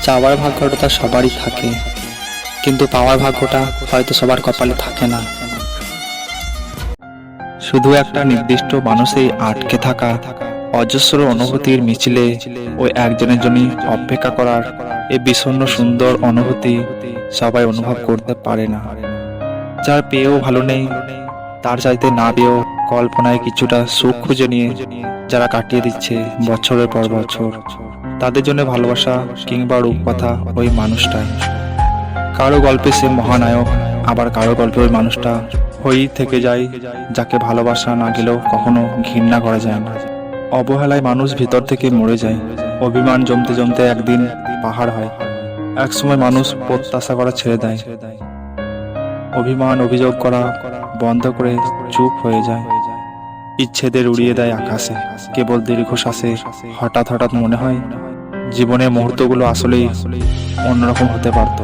চাওয়ার ভাগ্যটা তো সবারই থাকে, কিন্তু পাওয়ার ভাগ্যটা হয়তো সবার কপালে থাকে না। শুধু একটা নির্দিষ্ট মানুষেই আটকে থাকা অজস্র অনুভূতির মিছিলে ওই একজনের জন্য অপেক্ষা করার এই বিষণ্ণ সুন্দর অনুভূতি সবাই অনুভব করতে পারে না। যার পেয়েও ভালো নেই, তার চাইতে না পেয়েও কল্পনায় কিছুটা সুখ খুঁজে নিয়ে যারা কাটিয়ে দিচ্ছে বছরের পর বছর, তাদের জন্য ভালোবাসা কিংবা রূপকথা ওই মানুষটাই। কারো গল্পে সে মহানায়ক, আবার কারো গল্পে ওই মানুষটা হয়েই থেকে যায় যাকে ভালোবাসা না গেলেও কখনো ঘৃণা করা যায় না। অবহেলায় মানুষ ভিতর থেকে মরে যায়, অভিমান জমতে জমতে একদিন পাহাড় হয়। একসময় মানুষ প্রত্যাশা করা ছেড়ে দেয়, অভিমান অভিযোগ করা বন্ধ করে চুপ হয়ে যায়। ইচ্ছেদের উড়িয়ে দেয় আকাশে, কেবল দীর্ঘশ্বাসে হঠাৎ হঠাৎ মনে হয় জীবনের মুহূর্তগুলো আসলেই অন্যরকম হতে পারত।